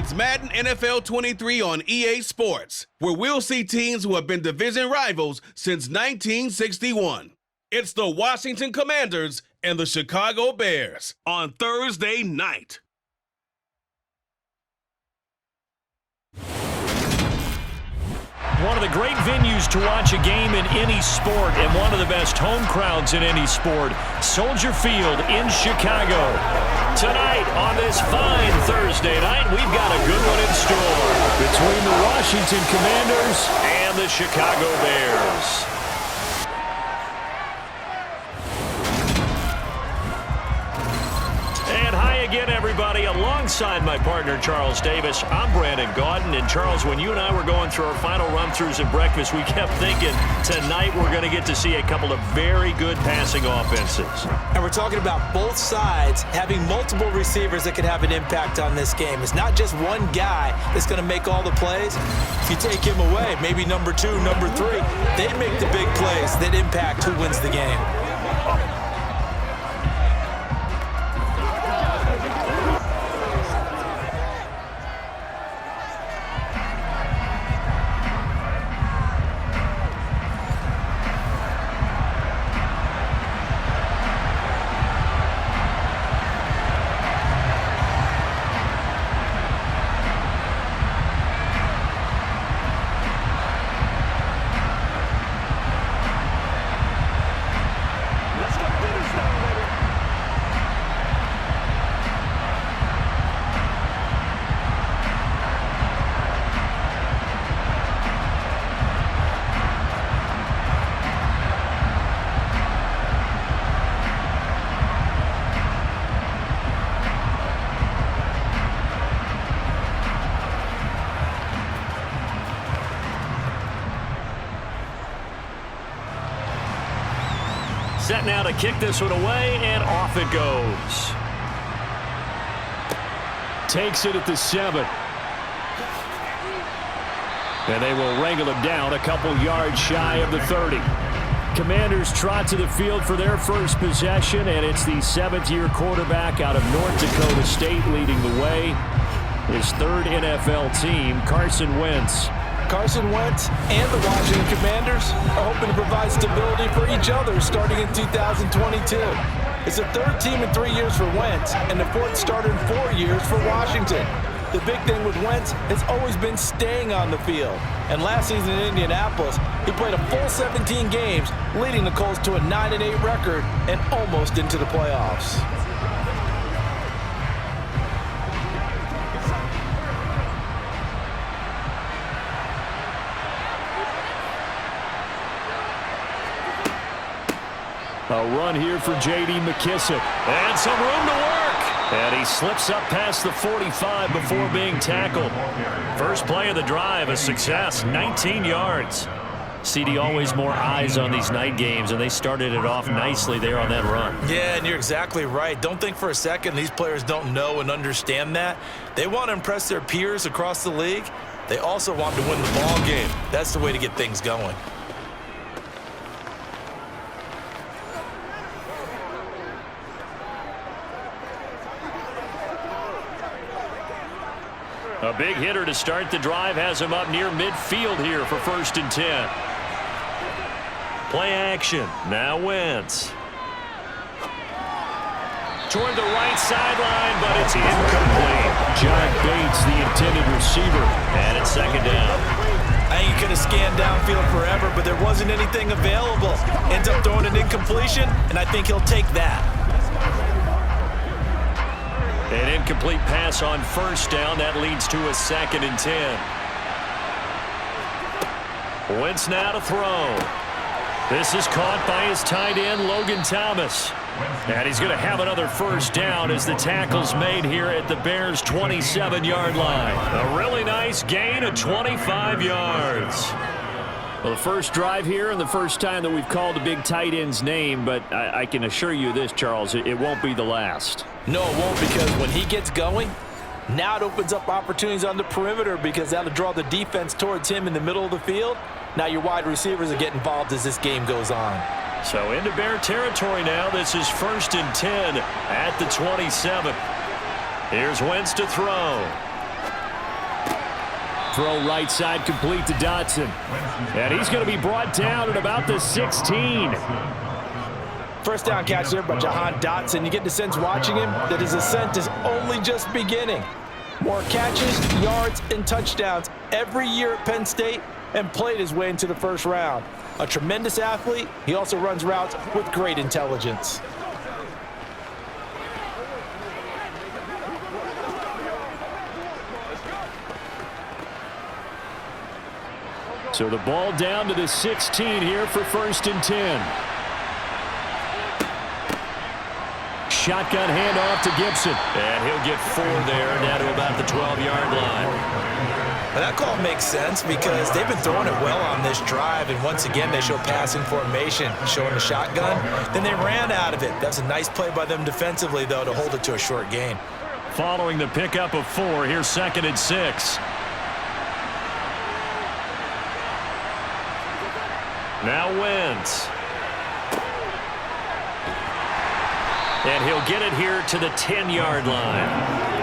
It's Madden NFL 23 on EA Sports, where we'll see teams who have been division rivals since 1961. It's the Washington Commanders and the Chicago Bears on Thursday night. One of the great venues to watch a game in any sport and one of the best home crowds in any sport, Soldier Field in Chicago. Tonight on this fine Thursday night, we've got a good one in store between the Washington Commanders and the Chicago Bears. And hi again, everybody. Alongside my partner, Charles Davis, I'm Brandon Gaudin. And Charles, when you and I were going through our final run-throughs at breakfast, we kept thinking tonight we're going to get to see a couple of very good passing offenses. And we're talking about both sides having multiple receivers that can have an impact on this game. It's not just one guy that's going to make all the plays. If you take him away, maybe number 2, number 3, they make the big plays that impact who wins the game. Set now to kick this one away, and off it goes. Takes it at the 7. And they will wrangle him down a couple yards shy of the 30. Commanders trot to the field for their first possession, and it's the 7th-year quarterback out of North Dakota State leading the way. His third NFL team, Carson Wentz. Carson Wentz and the Washington Commanders are hoping to provide stability for each other starting in 2022. It's the third team in 3 years for Wentz and the fourth starter in 4 years for Washington. The big thing with Wentz has always been staying on the field. And last season in Indianapolis, he played a full 17 games, leading the Colts to a 9-8 record and almost into the playoffs. A run here for J.D. McKissick. And some room to work. And he slips up past the 45 before being tackled. First play of the drive, a success, 19 yards. CD, always more eyes on these night games, and they started it off nicely there on that run. Yeah, and you're exactly right. Don't think for a second these players don't know and understand that. They want to impress their peers across the league. They also want to win the ball game. That's the way to get things going. A big hitter to start the drive has him up near midfield here for 1st and 10. Play action. Now Wentz. Toward the right sideline, but it's incomplete. John Bates, the intended receiver. And it's 2nd down. I think he could have scanned downfield forever, but there wasn't anything available. Ends up throwing an incompletion, and I think he'll take that. An incomplete pass on 1st down. That leads to a 2nd and 10. Wentz now to throw. This is caught by his tight end, Logan Thomas. And he's going to have another 1st down as the tackle's made here at the Bears' 27-yard line. A really nice gain of 25 yards. Well, the first drive here and the first time that we've called a big tight end's name, but I can assure you this, Charles, it won't be the last. No, it won't, because when he gets going, now it opens up opportunities on the perimeter because that'll draw the defense towards him in the middle of the field. Now your wide receivers will get involved as this game goes on. So into Bear territory now. This is 1st and 10 at the 27. Here's Wentz to throw. Throw right side complete to Dotson. And he's going to be brought down at about the 16. First down catch there by Jahan Dotson. You get the sense watching him that his ascent is only just beginning. More catches, yards, and touchdowns every year at Penn State, and played his way into the first round. A tremendous athlete, he also runs routes with great intelligence. So the ball down to the 16 here for 1st and 10. Shotgun handoff to Gibson. And he'll get 4 there, down to about the 12-yard line. Well, that call makes sense because they've been throwing it well on this drive, and once again they show passing formation, showing the shotgun. Then they ran out of it. That's a nice play by them defensively, though, to hold it to a short gain. Following the pickup of 4, here's 2nd and 6. Now Wentz. And he'll get it here to the 10-yard line.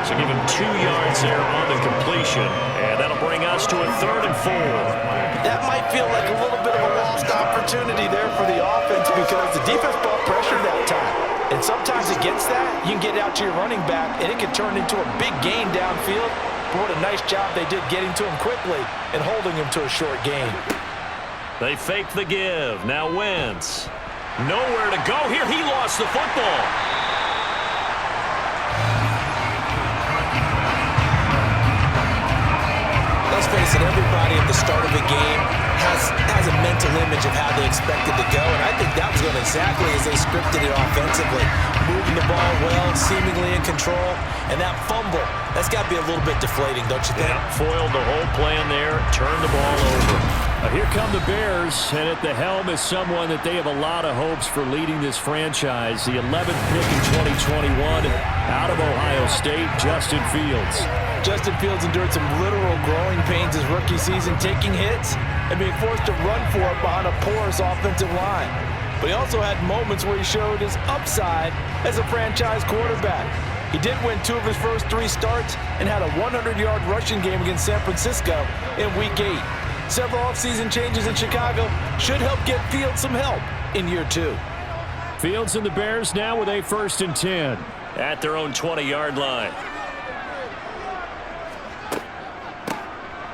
So give him 2 yards there on the completion. And that'll bring us to a 3rd and 4. That might feel like a little bit of a lost opportunity there for the offense because the defense brought pressure that time. And sometimes against that, you can get out to your running back, and it can turn into a big gain downfield. But what a nice job they did getting to him quickly and holding him to a short gain. They fake the give. Now Wentz. Nowhere to go here. He lost the football. Let's face it, everybody at the start of a game has a mental image of how they expect it to go, and I think that was going exactly as they scripted it offensively. Moving the ball well, seemingly in control, and that fumble, that's got to be a little bit deflating, don't you think? Yeah, foiled the whole plan there, turned the ball over. Here come the Bears, and at the helm is someone that they have a lot of hopes for leading this franchise. The 11th pick in 2021 out of Ohio State, Justin Fields. Justin Fields endured some literal growing pains his rookie season, taking hits and being forced to run for it behind a porous offensive line. But he also had moments where he showed his upside as a franchise quarterback. He did win 2 of his first 3 starts and had a 100-yard rushing game against San Francisco in Week 8. Several offseason changes in Chicago should help get Fields some help in year 2. Fields and the Bears now with a 1st and 10 at their own 20-yard line.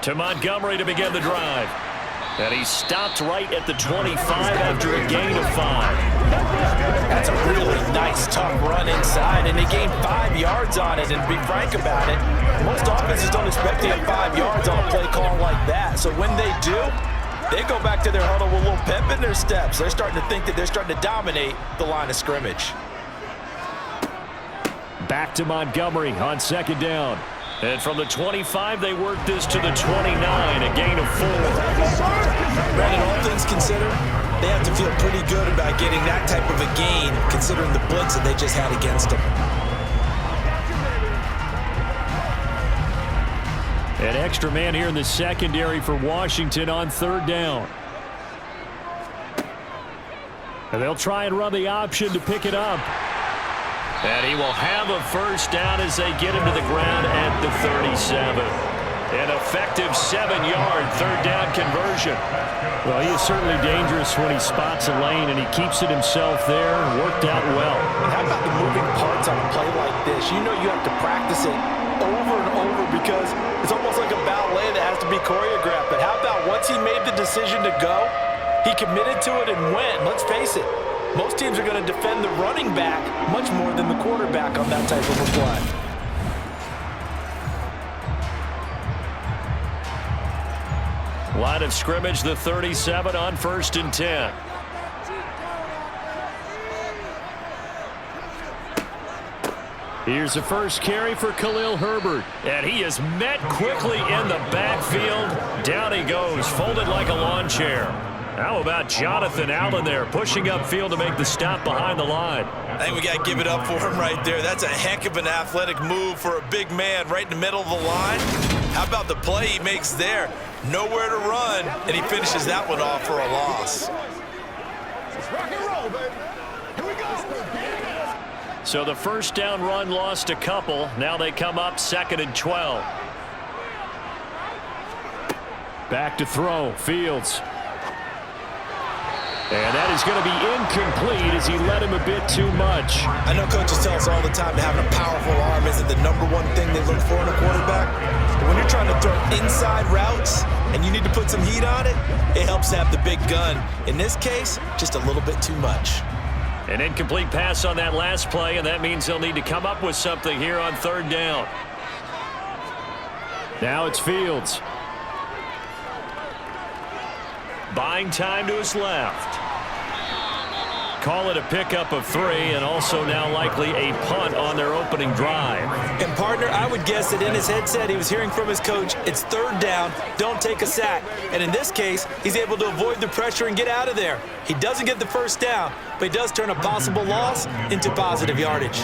To Montgomery to begin the drive. And he stopped right at the 25 after a gain of 5. That's a really nice, tough run inside, and they gained 5 yards on it. And to be frank about it, most offenses don't expect to get 5 yards on a play call like that. So when they do, they go back to their huddle with a little pep in their steps. They're starting to think that they're starting to dominate the line of scrimmage. Back to Montgomery on 2nd down. And from the 25, they work this to the 29, a gain of 4. Brandon, all things considered, they have to feel pretty good about getting that type of a gain, considering the blitz that they just had against them. An extra man here in the secondary for Washington on 3rd down. And they'll try and run the option to pick it up. And he will have a 1st down as they get him to the ground at the 37. An effective 7-yard 3rd down conversion. Well, he is certainly dangerous when he spots a lane, and he keeps it himself there and worked out well. And how about the moving parts on a play like this? You know you have to practice it over and over because it's almost like a ballet that has to be choreographed. But how about once he made the decision to go, he committed to it and went. Let's face it. Most teams are going to defend the running back much more than the quarterback on that type of a play. Line of scrimmage, the 37 on 1st and 10. Here's the first carry for Khalil Herbert. And he is met quickly in the backfield. Down he goes, folded like a lawn chair. How about Jonathan Allen there, pushing upfield to make the stop behind the line? I think we got to give it up for him right there. That's a heck of an athletic move for a big man right in the middle of the line. How about the play he makes there? Nowhere to run, and he finishes that one off for a loss. Rock and roll, baby. Here we go. So the 1st down run lost a couple. Now they come up 2nd and 12. Back to throw, Fields. And that is going to be incomplete as he led him a bit too much. I know coaches tell us all the time that having a powerful arm isn't the #1 thing they look for in a quarterback. But when you're trying to throw inside routes and you need to put some heat on it, it helps to have the big gun. In this case, just a little bit too much. An incomplete pass on that last play, and that means they'll need to come up with something here on 3rd down. Now it's Fields. Buying time to his left. Call it a pickup of 3, and also now likely a punt on their opening drive. And, partner, I would guess that in his headset he was hearing from his coach, it's 3rd down, don't take a sack. And in this case, he's able to avoid the pressure and get out of there. He doesn't get the 1st down, but he does turn a possible loss into positive yardage.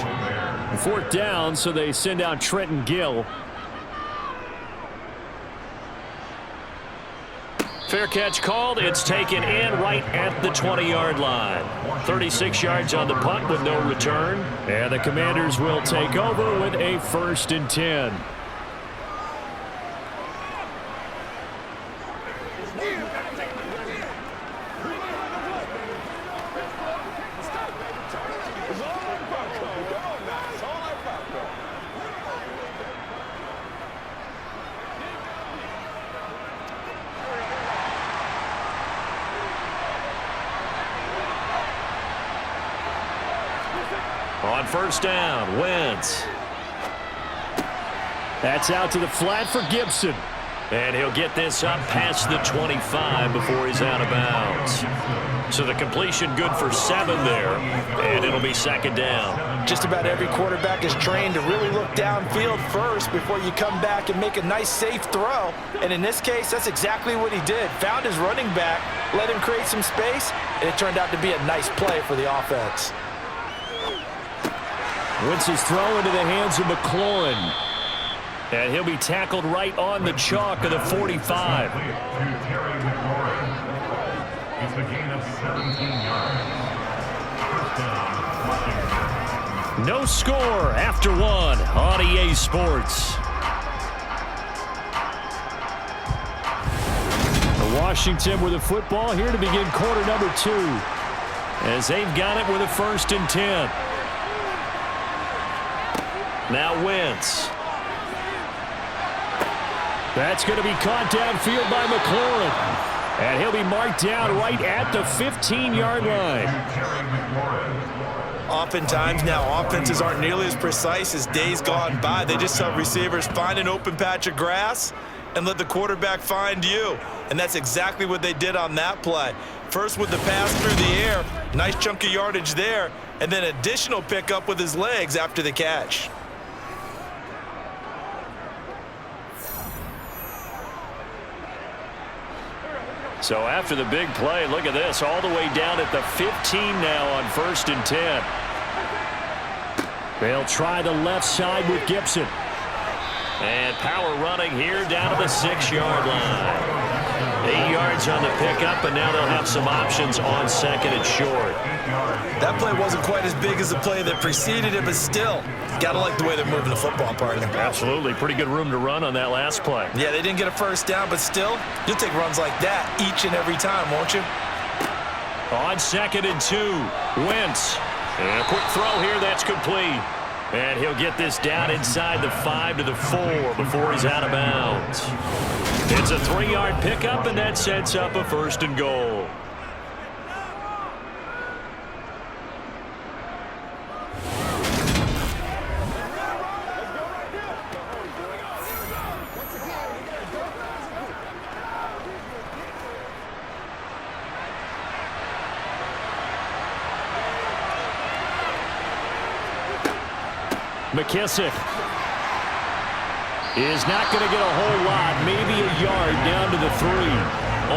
4th down, so they send out Trenton Gill. Fair catch called. It's taken in right at the 20-yard line. 36 yards on the punt with no return. And the Commanders will take over with a 1st and 10. On 1st down, Wentz. That's out to the flat for Gibson. And he'll get this up past the 25 before he's out of bounds. So the completion good for 7 there, and it'll be 2nd down. Just about every quarterback is trained to really look downfield first before you come back and make a nice, safe throw. And in this case, that's exactly what he did. Found his running back, let him create some space, and it turned out to be a nice play for the offense. Wentz's throw into the hands of McLaurin. And he'll be tackled right on the chalk of the 45. No score after 1 on EA Sports. Washington with the football here to begin quarter number 2. As they've got it with a 1st and 10. Now Wentz. That's going to be caught downfield by McLaurin. And he'll be marked down right at the 15-yard line. Oftentimes now, offenses aren't nearly as precise as days gone by. They just tell receivers, find an open patch of grass and let the quarterback find you. And that's exactly what they did on that play. First with the pass through the air, nice chunk of yardage there, and then additional pickup with his legs after the catch. So after the big play, look at this, all the way down at the 15 now on 1st and 10. They'll try the left side with Gibson. And power running here down to the 6-yard line. 8 yards on the pickup, and now they'll have some options on 2nd and short. That play wasn't quite as big as the play that preceded it, but still, got to like the way they're moving the football, partner. Absolutely. Pretty good room to run on that last play. Yeah, they didn't get a 1st down, but still, you'll take runs like that each and every time, won't you? On 2nd and 2, Wentz. And a quick throw here, that's complete. And he'll get this down inside the 5 to the 4 before he's out of bounds. It's a 3-yard pickup, and that sets up a 1st and goal. McKissick is not going to get a whole lot, maybe a yard down to the 3.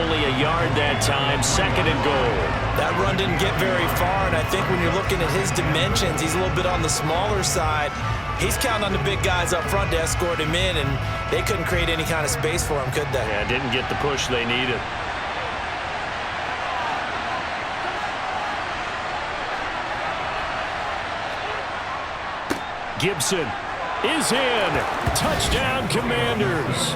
Only a yard that time, 2nd and goal. That run didn't get very far, and I think when you're looking at his dimensions, he's a little bit on the smaller side. He's counting on the big guys up front to escort him in, and they couldn't create any kind of space for him, could they? Yeah, didn't get the push they needed. Gibson is in. Touchdown, Commanders.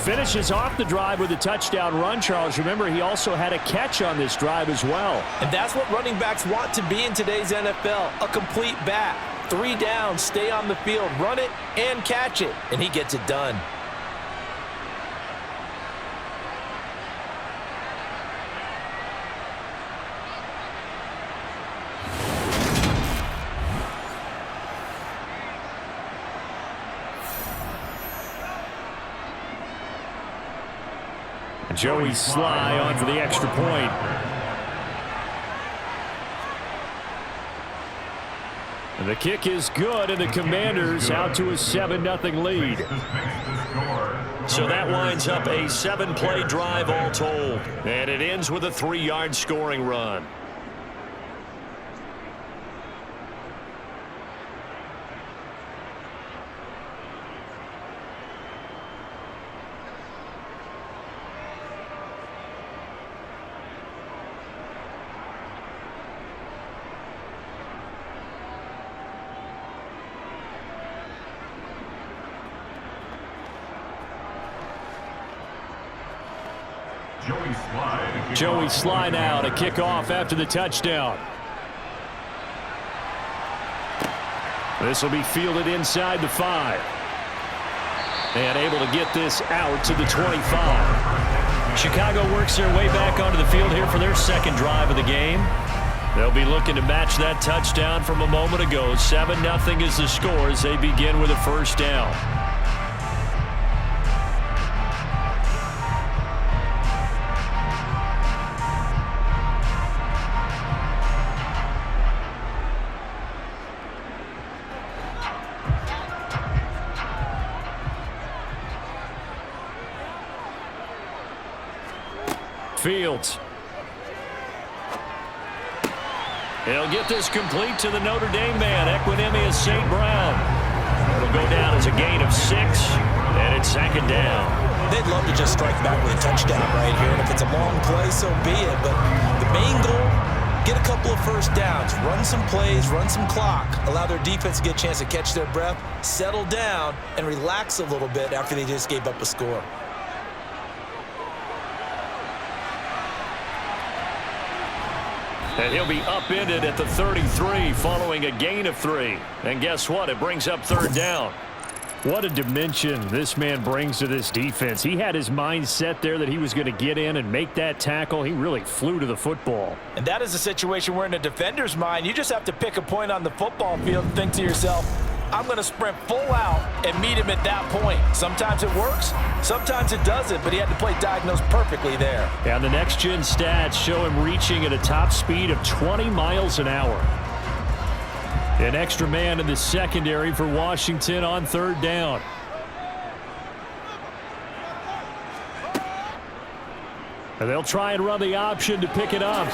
Finishes off the drive with a touchdown run, Charles. Remember, he also had a catch on this drive as well. And that's what running backs want to be in today's NFL, a complete back. 3 downs, stay on the field, run it, and catch it, and he gets it done. Joey Sly on for the extra point. And the kick is good, and the Commanders out to a 7-0 lead. So that winds up a 7-play drive all told. And it ends with a 3-yard scoring run. Joey Sly now to kick off after the touchdown. This will be fielded inside the 5. And able to get this out to the 25. Chicago works their way back onto the field here for their second drive of the game. They'll be looking to match that touchdown from a moment ago. 7-0 is the score as they begin with a first down. Fields. He'll get this complete to the Notre Dame man, Equinemius St. Brown. It'll go down as a gain of 6, and it's 2nd down. They'd love to just strike back with a touchdown right here, and if it's a long play, so be it. But the main goal, get a couple of first downs, run some plays, run some clock, allow their defense to get a chance to catch their breath, settle down, and relax a little bit after they just gave up a score. And he'll be upended at the 33 following a gain of 3. And guess what? It brings up 3rd down. What a dimension this man brings to this defense. He had his mind set there that he was going to get in and make that tackle. He really flew to the football. And that is a situation where in a defender's mind, you just have to pick a point on the football field and think to yourself, I'm going to sprint full out and meet him at that point. Sometimes it works, sometimes it doesn't, but he had to play diagnose perfectly there. And the next-gen stats show him reaching at a top speed of 20 miles an hour. An extra man in the secondary for Washington on 3rd down. And they'll try and run the option to pick it up.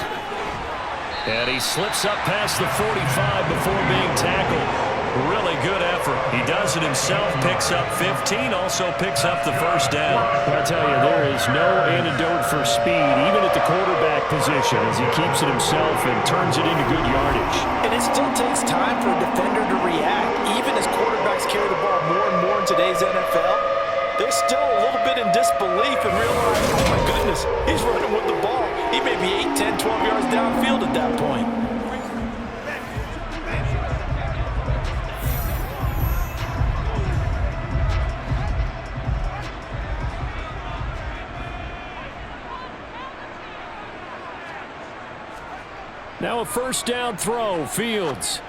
And he slips up past the 45 before being tackled. Really good effort. He does it himself, picks up 15, also picks up the 1st down. I'll tell you, there is no antidote for speed, even at the quarterback position, as he keeps it himself and turns it into good yardage. And it still takes time for a defender to react. Even as quarterbacks carry the ball more and more in today's NFL, they're still a little bit in disbelief and realize, oh my goodness, he's running with the ball. He may be 8, 10, 12 yards downfield at that point. Now a 1st down throw, Fields.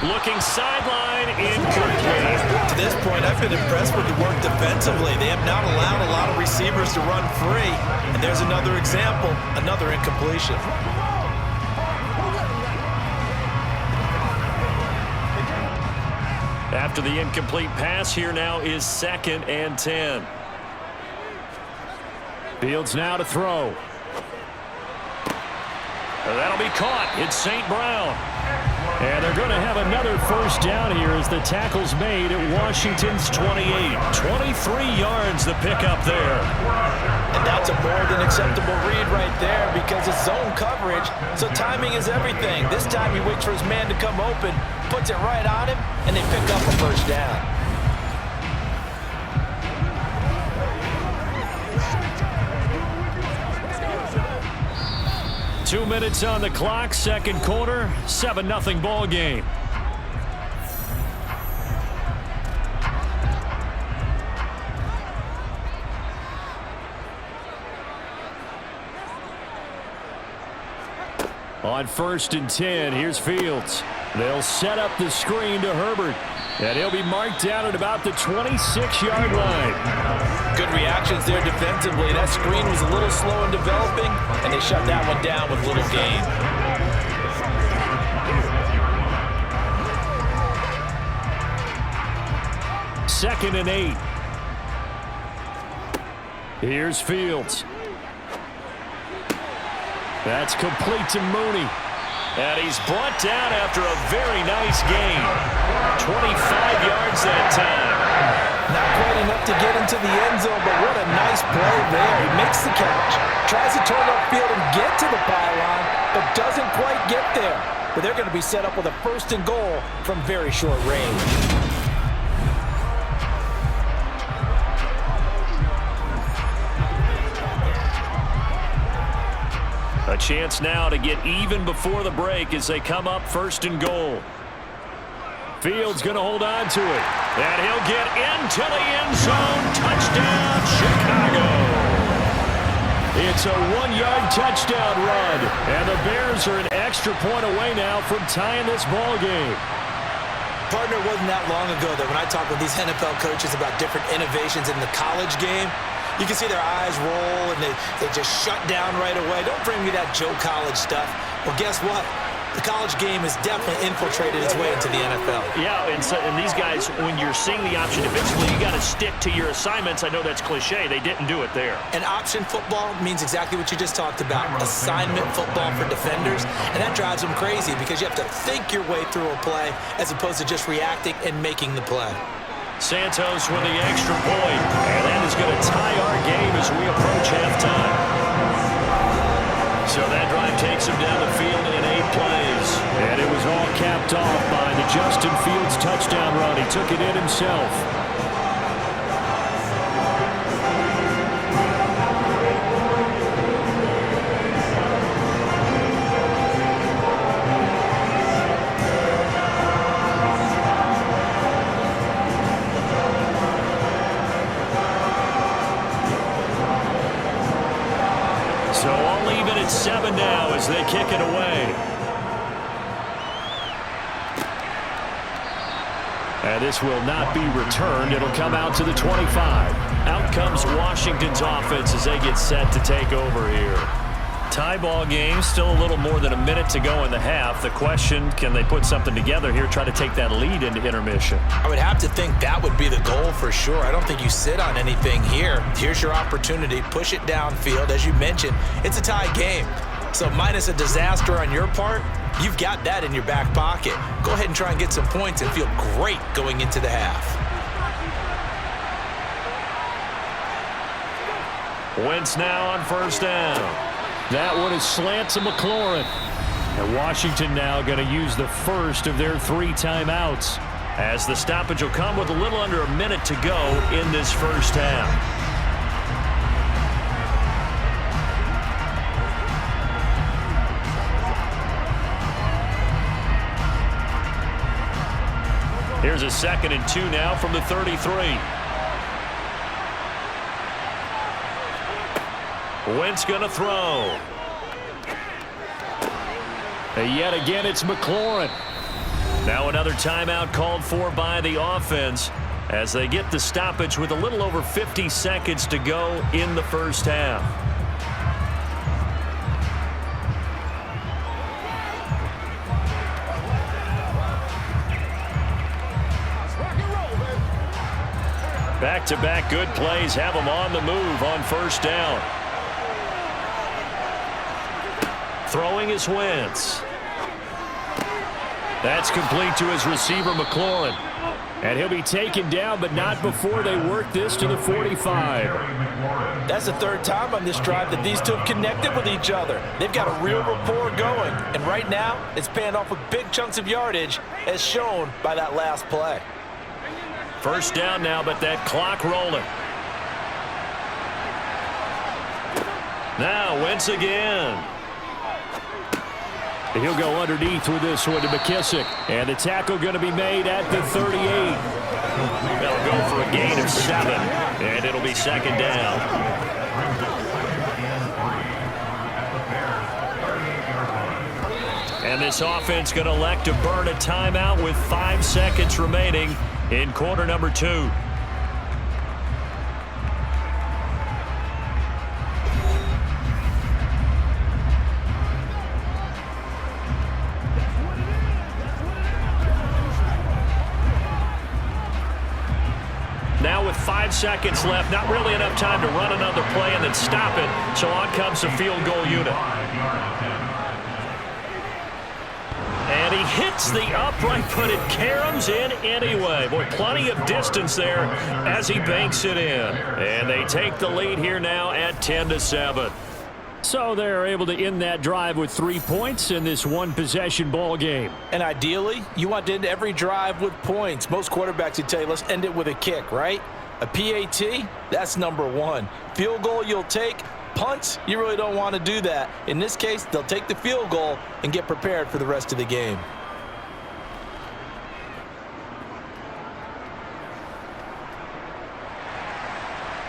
Looking sideline, incomplete. To this point, I've been impressed with the work defensively. They have not allowed a lot of receivers to run free. And there's another example, another incompletion. After the incomplete pass, here now is 2nd and 10. Fields now to throw. That'll be caught. It's St. Brown. And they're going to have another 1st down here as the tackle's made at Washington's 28. 23 yards the pickup there. And that's a more than acceptable read right there because it's zone coverage, so timing is everything. This time he waits for his man to come open, puts it right on him, and they pick up a 1st down. 2 minutes on the clock, second quarter, 7-0 ball game. On 1st and 10, here's Fields. They'll set up the screen to Herbert. And he'll be marked down at about the 26-yard line. Good reactions there defensively. That screen was a little slow in developing, and they shut that one down with little gain. Second and 8. Here's Fields. That's complete to Mooney. And he's brought down after a very nice gain. 25 yards that time. Not quite enough to get into the end zone, but what a nice play there. He makes the catch, tries to turn upfield and get to the pylon, but doesn't quite get there. But they're going to be set up with a 1st and goal from very short range. A chance now to get even before the break as they come up 1st and goal. Fields going to hold on to it. And he'll get into the end zone. Touchdown, Chicago. It's a 1-yard touchdown run. And the Bears are an extra point away now from tying this ball game. Partner, wasn't that long ago that when I talk with these NFL coaches about different innovations in the college game, you can see their eyes roll and they just shut down right away. Don't bring me that Joe College stuff. Well, guess what? The college game has definitely infiltrated its way into the NFL. Yeah, and these guys, when you're seeing the option defensively, you got to stick to your assignments. I know that's cliche. They didn't do it there. And option football means exactly what you just talked about, assignment football for defenders. And that drives them crazy because you have to think your way through a play as opposed to just reacting and making the play. Santos with the extra point. And that is going to tie our game as we approach halftime. So that drive takes him down the field in 8 plays. And it was all capped off by the Justin Fields touchdown run. He took it in himself. So all even at 7 now as they kick it away. And this will not be returned. It'll come out to the 25. Out comes Washington's offense as they get set to take over here. Tie ball game, still a little more than a minute to go in the half. The question, can they put something together here, try to take that lead into intermission? I would have to think that would be the goal for sure. I don't think you sit on anything here. Here's your opportunity. Push it downfield. As you mentioned, it's a tie game. So minus a disaster on your part, you've got that in your back pocket. Go ahead and try and get some points and feel great going into the half. Wentz now on 1st down. That one is slant to McLaurin. And Washington now going to use the first of their 3 timeouts, as the stoppage will come with a little under a minute to go in this first half. Here's a 2nd and 2 now from the 33. Wentz going to throw. And yet again, it's McLaurin. Now another timeout called for by the offense as they get the stoppage with a little over 50 seconds to go in the first half. Back-to-back good plays have them on the move on 1st down. Throwing is Wentz. That's complete to his receiver, McLaurin. And he'll be taken down, but not before they work this to the 45. That's the 3rd time on this drive that these two have connected with each other. They've got a real rapport going. And right now, it's paying off with big chunks of yardage, as shown by that last play. 1st down now, but that clock rolling. Now Wentz again. He'll go underneath with this one to McKissick. And the tackle going to be made at the 38. They'll go for a gain of 7, and it'll be second down. And this offense going to elect to burn a timeout with 5 seconds remaining in quarter number 2. Now with 5 seconds left, not really enough time to run another play and then stop it. So on comes the field goal unit. And he hits the upright, but it caroms in anyway. Boy, plenty of distance there as he banks it in. And they take the lead here now at 10-7. So they're able to end that drive with 3 points in this one-possession ball game. And ideally, you want to end every drive with points. Most quarterbacks would tell you, let's end it with a kick, right? A PAT, that's number 1. Field goal you'll take. Punts, you really don't want to do that. In this case, they'll take the field goal and get prepared for the rest of the game.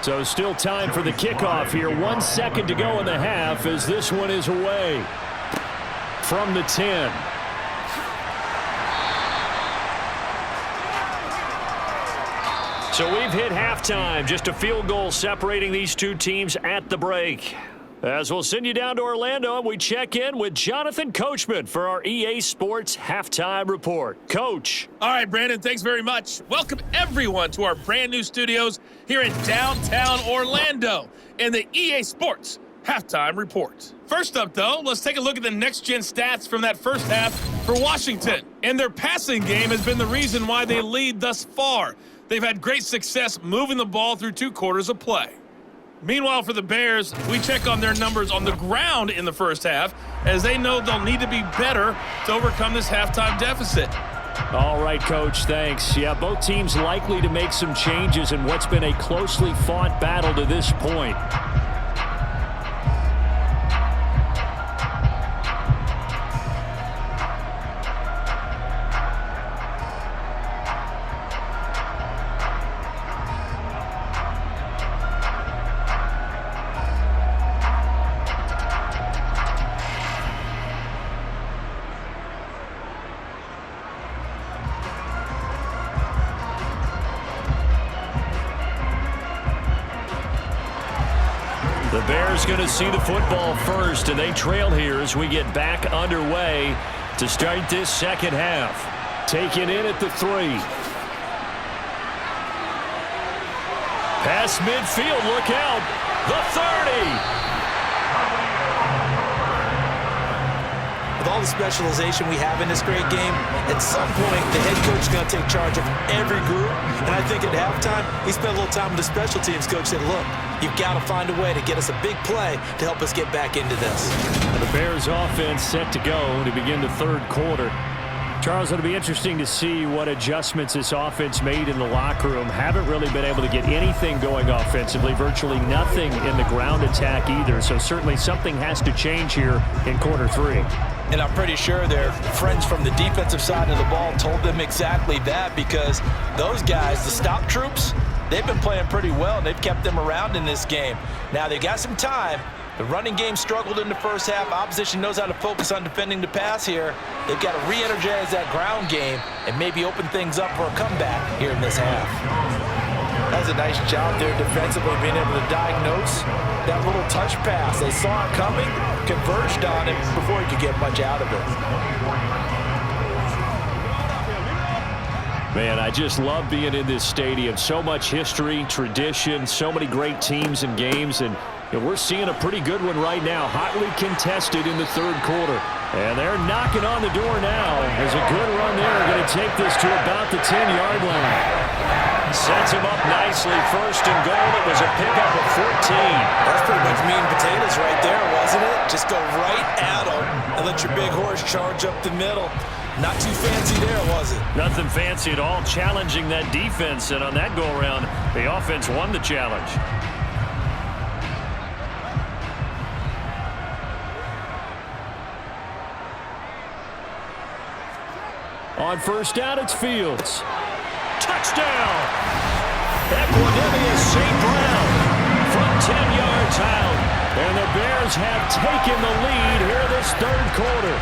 So still time for the kickoff here. 1 second to go in the half as this one is away from the 10. So we've hit halftime. Just a field goal separating these two teams at the break. As we'll send you down to Orlando, and we check in with Jonathan Coachman for our EA Sports Halftime Report. Coach. All right, Brandon, thanks very much. Welcome, everyone, to our brand new studios here in downtown Orlando in the EA Sports Halftime Report. First up, though, let's take a look at the next-gen stats from that first half for Washington. And their passing game has been the reason why they lead thus far. They've had great success moving the ball through 2 quarters of play. Meanwhile, for the Bears, we check on their numbers on the ground in the first half, as they know they'll need to be better to overcome this halftime deficit. All right, Coach, thanks. Yeah, both teams likely to make some changes in what's been a closely fought battle to this point. The Bears going to see the football first, and they trail here as we get back underway to start this second half. Taken in at the 3. Pass midfield, look out. The 30. With all the specialization we have in this great game, at some point, the head coach is going to take charge of every group. And I think at halftime, he spent a little time with the special teams coach, said, look, you've got to find a way to get us a big play to help us get back into this. And the Bears offense set to go to begin the third quarter. Charles, it'll be interesting to see what adjustments this offense made in the locker room. Haven't really been able to get anything going offensively, virtually nothing in the ground attack either. So certainly something has to change here in quarter 3. And I'm pretty sure their friends from the defensive side of the ball told them exactly that, because those guys, the stop troops, they've been playing pretty well, and they've kept them around in this game. Now, they got some time. The running game struggled in the first half. Opposition knows how to focus on defending the pass here. They've got to re-energize that ground game and maybe open things up for a comeback here in this half. That was a nice job there defensively, being able to diagnose that little touch pass. They saw it coming, converged on it before he could get much out of it. Man, I just love being in this stadium. So much history, tradition, so many great teams and games, and we're seeing a pretty good one right now, hotly contested in the third quarter. And they're knocking on the door now. There's a good run there. Going to take this to about the 10-yard line. Sets him up nicely. First and goal. It was a pickup of 14. That's pretty much meat and potatoes right there, wasn't it? Just go right at them and let your big horse charge up the middle. Not too fancy there, was it? Nothing fancy at all. Challenging that defense. And on that go-around, the offense won the challenge. On first down, it's Fields. Touchdown! Equanimeous St. Brown from 10 yards out. And the Bears have taken the lead here this third quarter.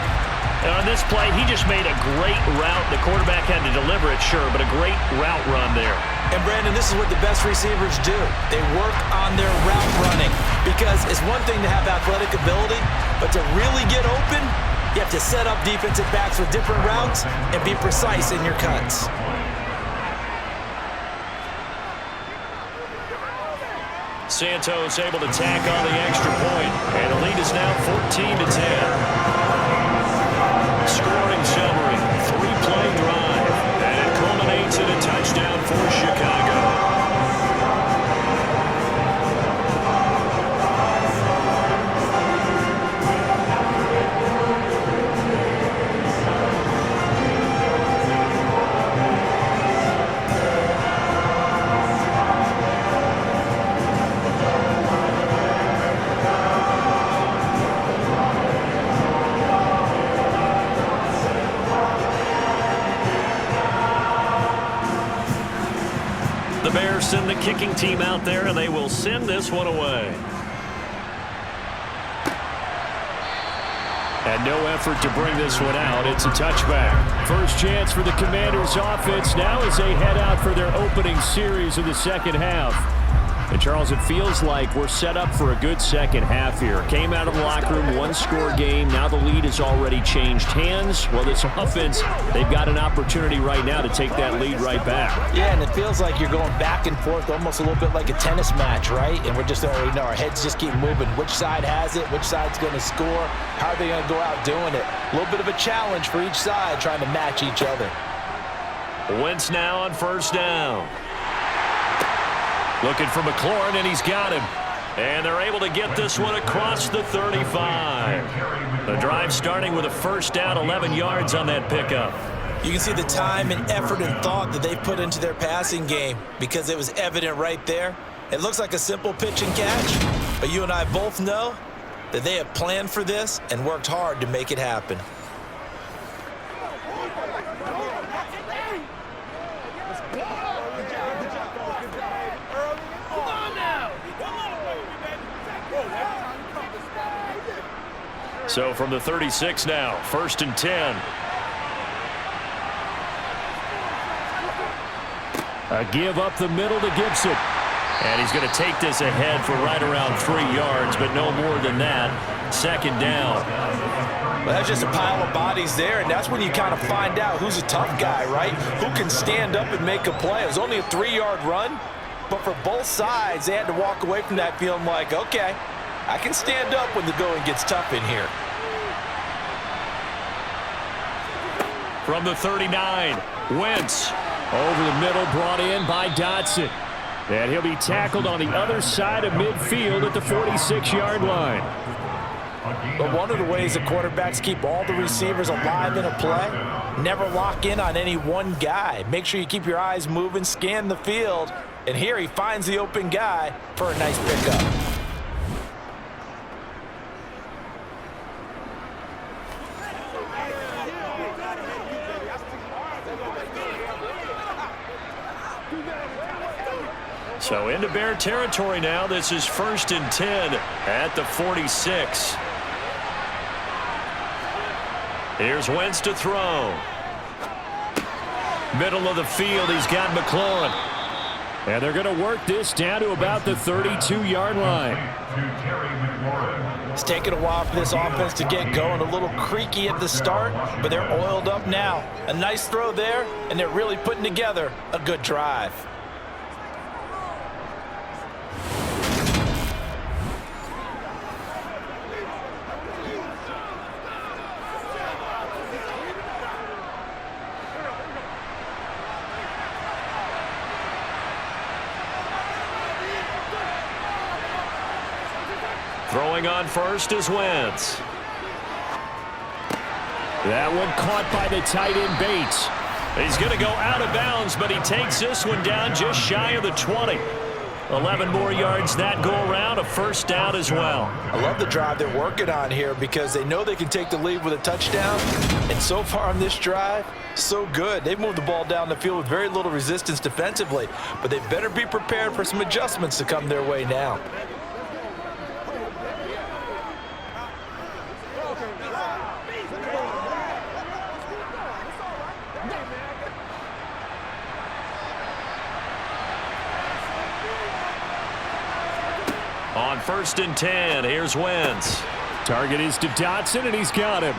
And on this play, he just made a great route. The quarterback had to deliver it, sure, but a great route run there. And, Brandon, this is what the best receivers do. They work on their route running because it's one thing to have athletic ability, but to really get open, you have to set up defensive backs with different routes and be precise in your cuts. Santos able to tack on the extra point, and the lead is now 14-10. Scoring summary, 3-play drive, and it culminates in a touchdown for Chicago. The Bears send the kicking team out there, and they will send this one away. And no effort to bring this one out. It's a touchback. First chance for the Commanders' offense now as they head out for their opening series of the second half. And, Charles, it feels like we're set up for a good second half here. Came out of the locker room, one-score game. Now the lead has already changed hands. Well, this offense, they've got an opportunity right now to take that lead right back. Yeah, and it feels like you're going back and forth almost a little bit like a tennis match, right? And we're just already know our heads just keep moving. Which side has it? Which side's going to score? How are they going to go out doing it? A little bit of a challenge for each side trying to match each other. Wentz now on first down. Looking for McLaurin, and he's got him. And they're able to get this one across the 35. The drive starting with a first down, 11 yards on that pickup. You can see the time and effort and thought that they put into their passing game because it was evident right there. It looks like a simple pitch and catch, but you and I both know that they have planned for this and worked hard to make it happen. So from the 36 now, 1st and 10. A give up the middle to Gibson. And he's going to take this ahead for right around 3 yards, but no more than that. Second down. Well, that's just a pile of bodies there, and that's when you kind of find out who's a tough guy, right? Who can stand up and make a play. It was only a 3-yard run, but for both sides, they had to walk away from that feeling like, okay, I can stand up when the going gets tough in here. From the 39, Wentz over the middle, brought in by Dotson. And he'll be tackled on the other side of midfield at the 46-yard line. But one of the ways the quarterbacks keep all the receivers alive in a play, never lock in on any one guy. Make sure you keep your eyes moving, scan the field, and here he finds the open guy for a nice pickup. So into Bear territory now. This is 1st and 10 at the 46. Here's Wentz to throw. Middle of the field, he's got McLaurin. And they're going to work this down to about the 32-yard line. It's taken a while for this offense to get going. A little creaky at the start, but they're oiled up now. A nice throw there, and they're really putting together a good drive. Throwing on first is Wentz. That one caught by the tight end Bates. He's going to go out of bounds, but he takes this one down just shy of the 20. 11 more yards that go around, a first down as well. I love the drive they're working on here because they know they can take the lead with a touchdown. And so far on this drive, so good. They've moved the ball down the field with very little resistance defensively, but they better be prepared for some adjustments to come their way now. On 1st and 10, here's Wentz. Target is to Dotson, and he's got him.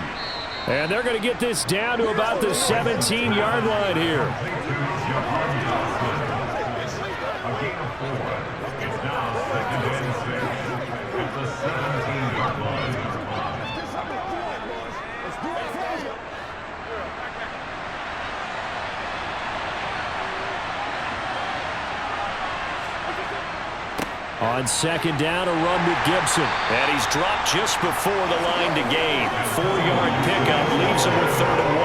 And they're going to get this down to about the 17-yard line here. On 2nd down, a run with Gibson. And he's dropped just before the line to gain. 4-yard pickup leaves him with 3rd and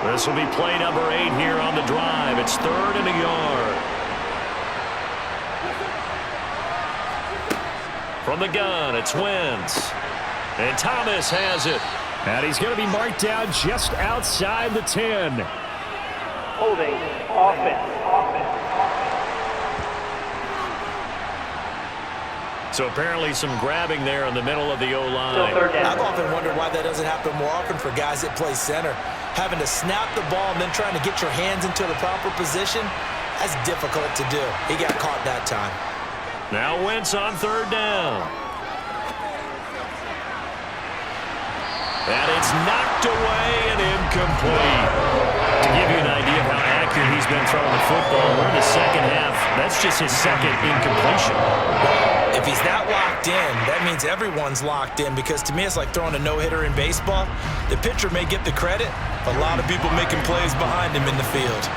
1. This will be play number 8 here on the drive. It's 3rd and a yard. From the gun, it's Wentz. And Thomas has it. And he's going to be marked down just outside the 10. Holding, offense. So apparently some grabbing there in the middle of the O-line. I've often wondered why that doesn't happen more often for guys that play center. Having to snap the ball and then trying to get your hands into the proper position, that's difficult to do. He got caught that time. Now Wentz on 3rd down. And it's knocked away and incomplete. To give you an idea of how accurate he's been throwing the football, we're in the second half. That's just his 2nd incompletion. If he's that locked in, that means everyone's locked in, because to me it's like throwing a no-hitter in baseball. The pitcher may get the credit, but a lot of people making plays behind him in the field.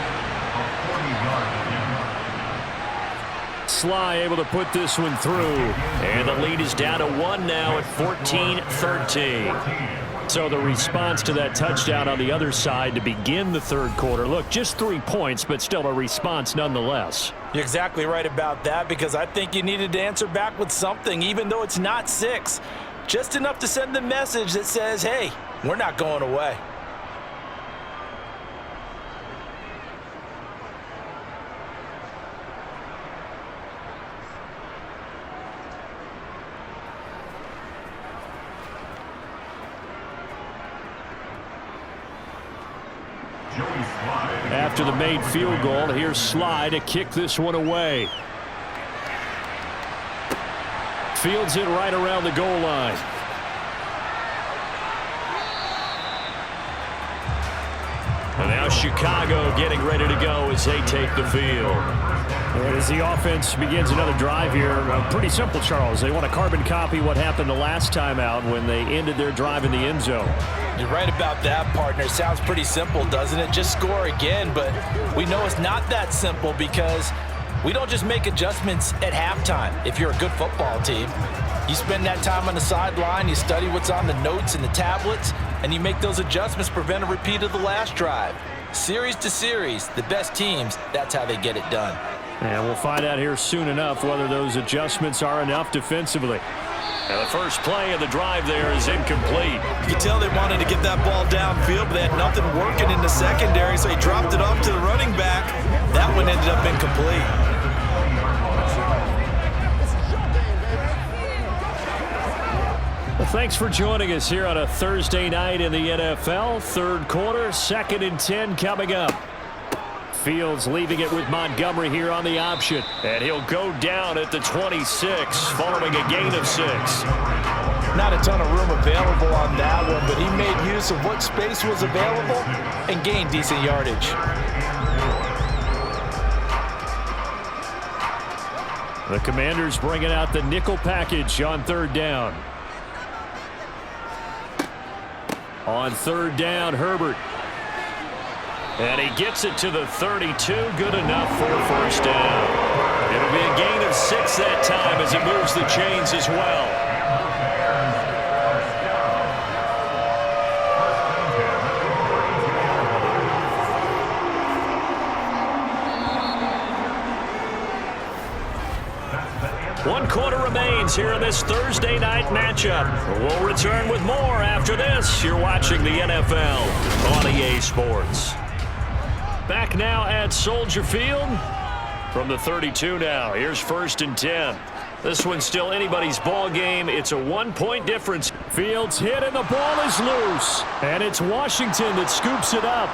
Sly able to put this one through. And the lead is down to 1 now at 14-13. So the response to that touchdown on the other side to begin the 3rd quarter. Look, just 3 points, but still a response nonetheless. You're exactly right about that, because I think you needed to answer back with something, even though it's not 6. Just enough to send the message that says, hey, we're not going away. After the made field goal, here's Sly to kick this one away. Fields it right around the goal line. And now Chicago getting ready to go as they take the field. And as the offense begins another drive here, pretty simple, Charles. They want to carbon copy what happened the last time out when they ended their drive in the end zone. You're right about that, partner. Sounds pretty simple, doesn't it? Just score again, but we know it's not that simple, because we don't just make adjustments at halftime. If you're a good football team, you spend that time on the sideline, you study what's on the notes and the tablets, and you make those adjustments to prevent a repeat of the last drive. Series to series, the best teams, that's how they get it done. And we'll find out here soon enough whether those adjustments are enough defensively. And the first play of the drive there is incomplete. You could tell they wanted to get that ball downfield, but they had nothing working in the secondary, so he dropped it off to the running back. That one ended up incomplete. Well, thanks for joining us here on a Thursday night in the NFL. 3rd quarter, 2nd and 10 coming up. Fields leaving it with Montgomery here on the option. And he'll go down at the 26 following a gain of 6. Not a ton of room available on that one, but he made use of what space was available and gained decent yardage. The Commanders bringing out the nickel package on 3rd down. On 3rd down, Herbert. And he gets it to the 32. Good enough for a first down. It'll be a gain of 6 that time as it moves the chains as well. One quarter remains here in this Thursday night matchup. We'll return with more after this. You're watching the NFL on EA Sports. Back now at Soldier Field. From the 32 now, here's 1st and 10. This one's still anybody's ball game. It's a 1-point difference. Fields hit and the ball is loose. And it's Washington that scoops it up.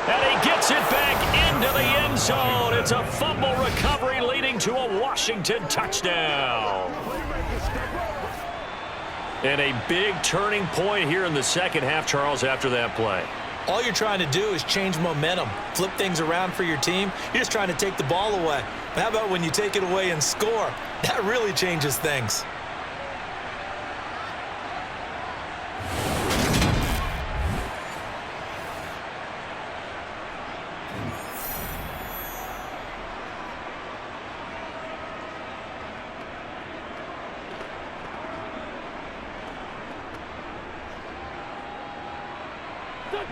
And he gets it back into the end zone. It's a fumble recovery leading to a Washington touchdown. And a big turning point here in the second half, Charles, after that play. All you're trying to do is change momentum, flip things around for your team. You're just trying to take the ball away. But how about when you take it away and score? That really changes things.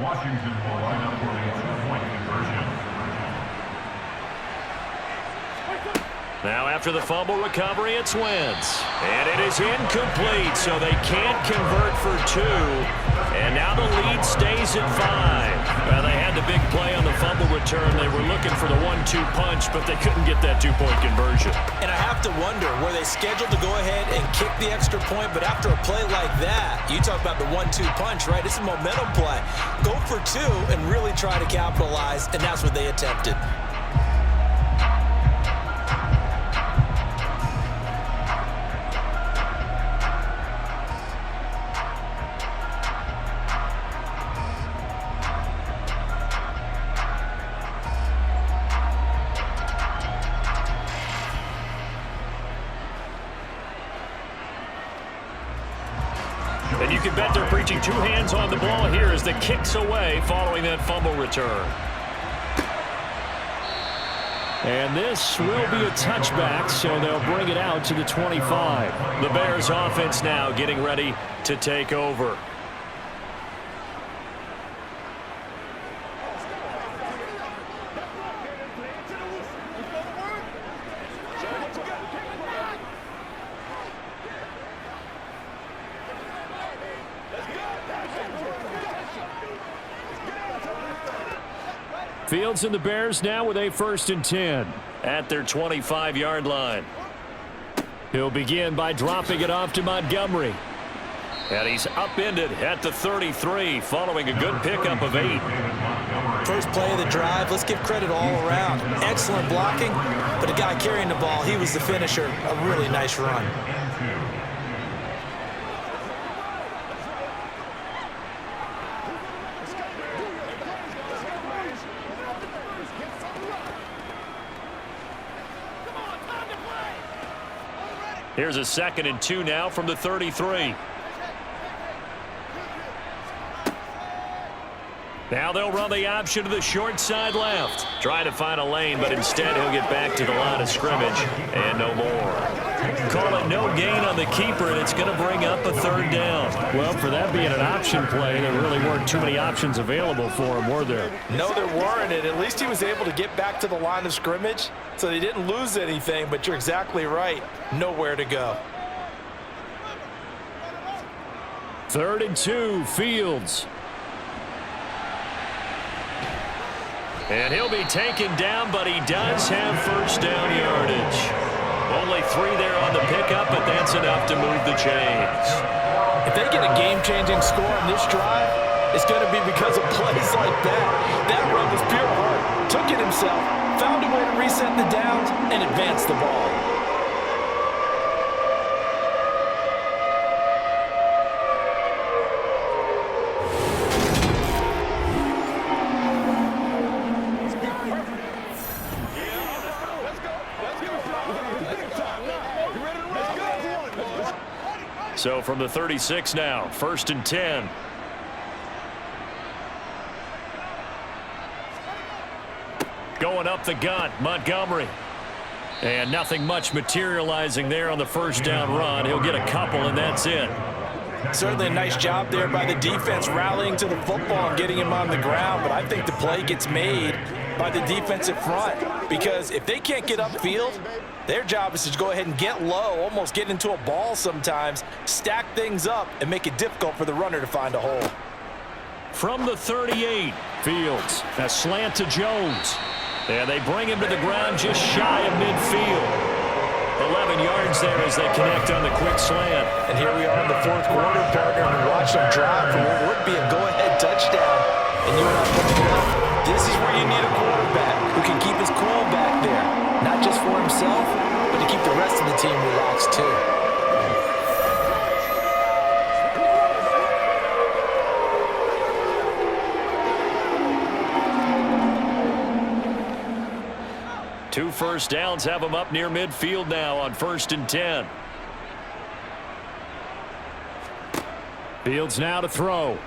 Washington will line up for a 2-point conversion. Now after the fumble recovery, it's Wentz. And it is incomplete, so they can't convert for 2. And now the lead stays at 5. Well, they had the big play on the fumble return. They were looking for the 1-2 punch, but they couldn't get that 2-point conversion. And I have to wonder, were they scheduled to go ahead and kick the extra point? But after a play like that, you talk about the 1-2 punch, right? It's a momentum play. Go for 2 and really try to capitalize, and that's what they attempted. And you can bet they're preaching 2 hands on the ball here as the kick's away following that fumble return. And this will be a touchback, so they'll bring it out to the 25. The Bears offense now getting ready to take over. Fields and the Bears now with a 1st and 10 at their 25-yard line. He'll begin by dropping it off to Montgomery. And he's upended at the 33 following a good pickup of 8. First play of the drive, let's give credit all around. Excellent blocking, but the guy carrying the ball, he was the finisher. A really nice run. Here's a 2nd and 2 now from the 33. Now they'll run the option to the short side left. Trying to find a lane, but instead he'll get back to the line of scrimmage and no more. Call it no gain on the keeper, and it's going to bring up a 3rd down. Well, for that being an option play, there really weren't too many options available for him, were there? No, there weren't, and at least he was able to get back to the line of scrimmage, so they didn't lose anything, but you're exactly right. Nowhere to go. 3rd and 2, Fields. And he'll be taken down, but he does have 1st down yardage. Only 3 there on the pickup, but that's enough to move the chains. If they get a game-changing score on this drive, it's going to be because of plays like that. That run was pure heart. Took it himself, found a way to reset the downs, and advance the ball. So from the 36 now, 1st and 10. Going up the gut, Montgomery. And nothing much materializing there on the 1st down run. He'll get a couple, and that's it. Certainly a nice job there by the defense rallying to the football and getting him on the ground, but I think the play gets made by the defensive front, because if they can't get upfield, their job is to go ahead and get low, almost get into a ball sometimes, stack things up, and make it difficult for the runner to find a hole. From the 38, Fields, a slant to Jones. And they bring him to the ground just shy of midfield. 11 yards there as they connect on the quick slant. And here we are in the fourth quarter, partner, and watch them drive for what would be a go-ahead touchdown. And you and I both know this is where you need a quarterback who can keep his cool back there, not just for himself, but to keep the rest of the team relaxed too. Two first downs have them up near midfield now on 1st and 10. Fields now to throw.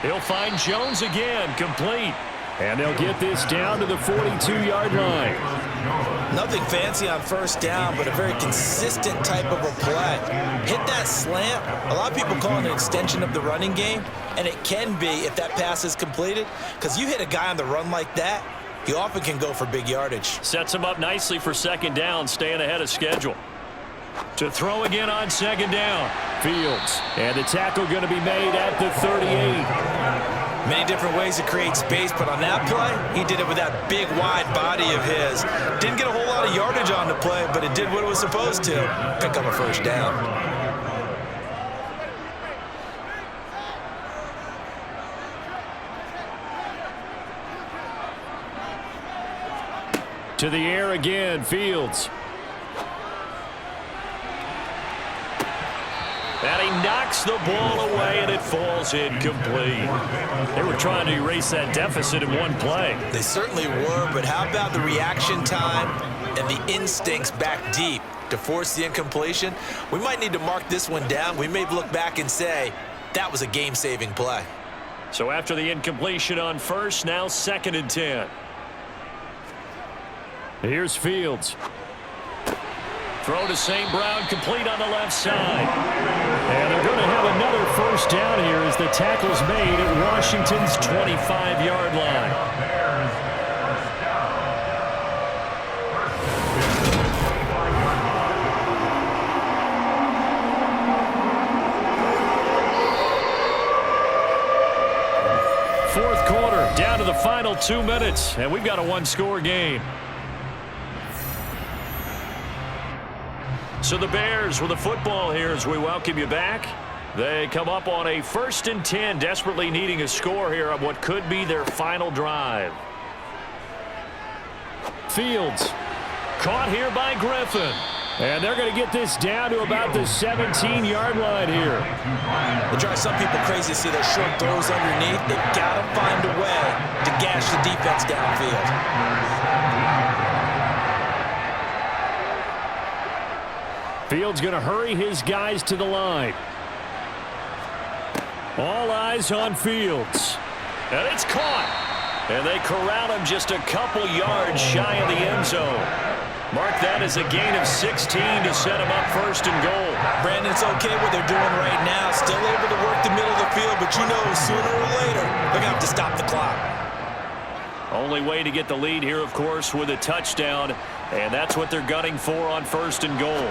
He'll find Jones again, complete. And they'll get this down to the 42-yard line. Nothing fancy on first down, but a very consistent type of a play. Hit that slant. A lot of people call it an extension of the running game, and it can be if that pass is completed, because you hit a guy on the run like that, he often can go for big yardage. Sets him up nicely for second down, staying ahead of schedule. To throw again on second down. Fields. And the tackle going to be made at the 38. Many different ways to create space, but on that play, he did it with that big, wide body of his. Didn't get a whole lot of yardage on the play, but it did what it was supposed to. Pick up a first down. To the air again, Fields. And he knocks the ball away, and it falls incomplete. They were trying to erase that deficit in one play. They certainly were, but how about the reaction time and the instincts back deep to force the incompletion? We might need to mark this one down. We may look back and say, that was a game-saving play. So after the incompletion on first, now 2nd and 10. Here's Fields. Throw to St. Brown, complete on the left side. And they're going to have another first down here as the tackle's made at Washington's 25-yard line. Fourth quarter, down to the final 2 minutes, and we've got a one-score game. So the Bears with the football here as we welcome you back. They come up on a 1st and 10, desperately needing a score here on what could be their final drive. Fields caught here by Griffin. And they're going to get this down to about the 17-yard line here. It drives some people crazy to see those short throws underneath. They've got to find a way to gash the defense downfield. Fields going to hurry his guys to the line. All eyes on Fields. And it's caught. And they corral him just a couple yards shy of the end zone. Mark that as a gain of 16 to set him up 1st and goal. Brandon, it's okay what they're doing right now. Still able to work the middle of the field, but you know sooner or later they're going to have to stop the clock. Only way to get the lead here, of course, with a touchdown. And that's what they're gunning for on 1st and goal.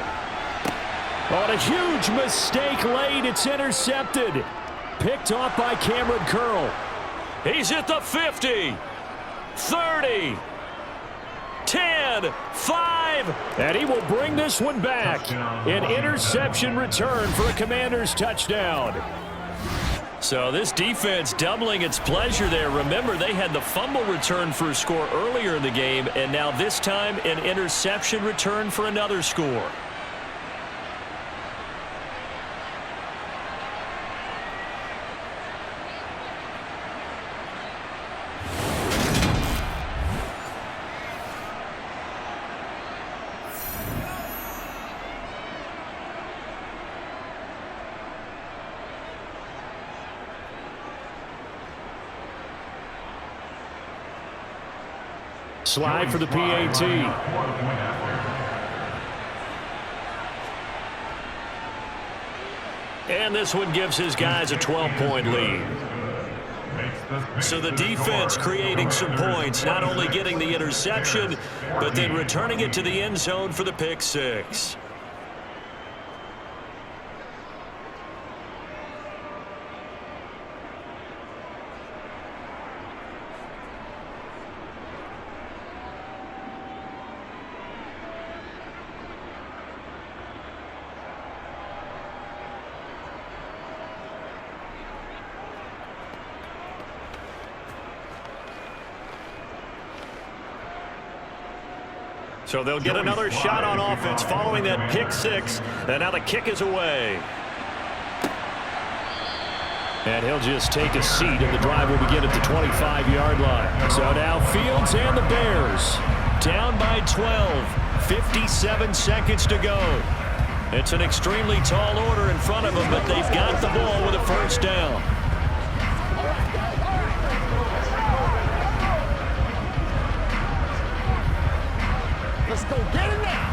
On a huge mistake late, it's intercepted. Picked off by Cameron Curl. He's at the 50, 30, 10, 5, and he will bring this one back. An interception return for a Commanders touchdown. So this defense doubling its pleasure there. Remember, they had the fumble return for a score earlier in the game, and now this time an interception return for another score. Slide for the PAT. And this one gives his guys a 12-point lead. So the defense creating some points, not only getting the interception, but then returning it to the end zone for the pick six. So they'll get another shot on offense following that pick six. And now the kick is away. And he'll just take a seat, and the drive will begin at the 25-yard line. So now Fields and the Bears down by 12. 57 seconds to go. It's an extremely tall order in front of them, but they've got the ball with a first down. Let's go get it now.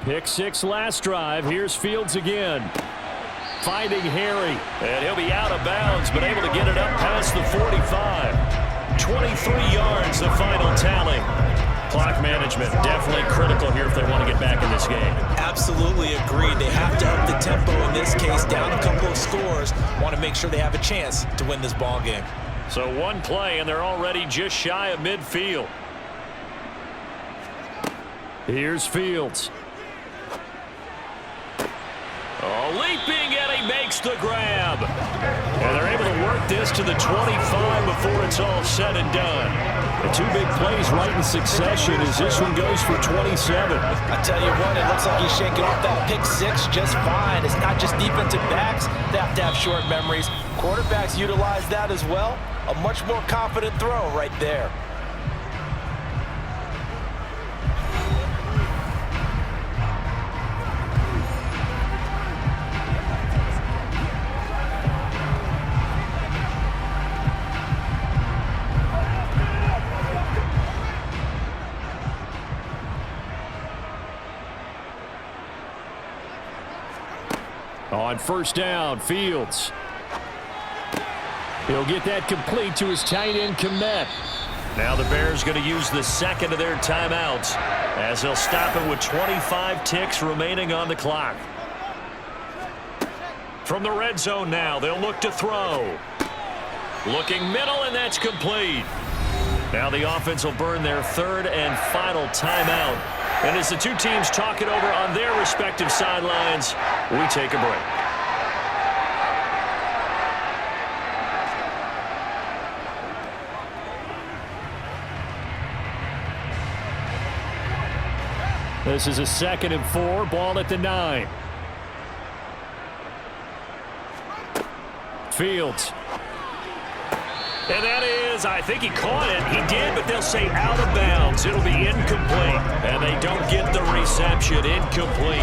Pick six last drive. Here's Fields again. Finding Harry. And he'll be out of bounds, but able to get it up past the 45. 23 yards, the final tally. Clock management definitely critical here if they want to get back in this game. Absolutely agreed. They have to up the tempo in this case, down a couple of scores. Want to make sure they have a chance to win this ball game. So one play, and they're already just shy of midfield. Here's Fields. Oh, leaping, and he makes the grab. And they're able to work this to the 25 before it's all said and done. The two big plays right in succession as this one goes for 27. I tell you what, it looks like he's shaking off that pick six just fine. It's not just defensive backs that have to have short memories. Quarterbacks utilize that as well. A much more confident throw right there. On first down, Fields. He'll get that complete to his tight end, Kmet. Now the Bears going to use the second of their timeouts as they'll stop it with 25 ticks remaining on the clock. From the red zone now, they'll look to throw. Looking middle, and that's complete. Now the offense will burn their third and final timeout. And as the two teams talk it over on their respective sidelines, we take a break. This is a 2nd and 4, ball at the 9. Fields. And that is, I think he caught it. He did, but they'll say out of bounds. It'll be incomplete. And they don't get the reception. Incomplete.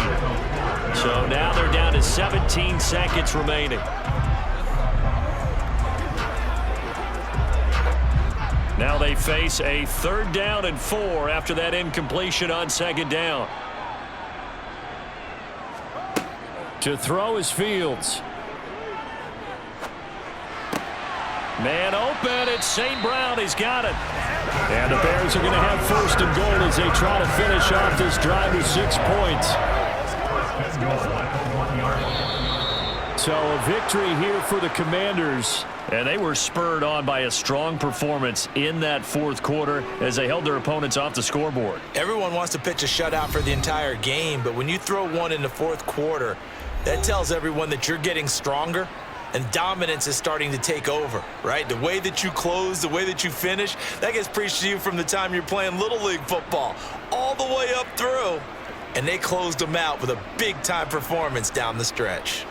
So now they're down to 17 seconds remaining. Now they face a 3rd down and 4 after that incompletion on 2nd down. To throw is Fields. Man open, it's St. Brown. He's got it. And the Bears are going to have 1st and goal as they try to finish off this drive with 6 points. So a victory here for the Commanders. And they were spurred on by a strong performance in that 4th quarter as they held their opponents off the scoreboard. Everyone wants to pitch a shutout for the entire game, but when you throw one in the 4th quarter, that tells everyone that you're getting stronger. And dominance is starting to take over, right? The way that you close, the way that you finish, that gets preached to you from the time you're playing Little League football all the way up through. And they closed them out with a big-time performance down the stretch.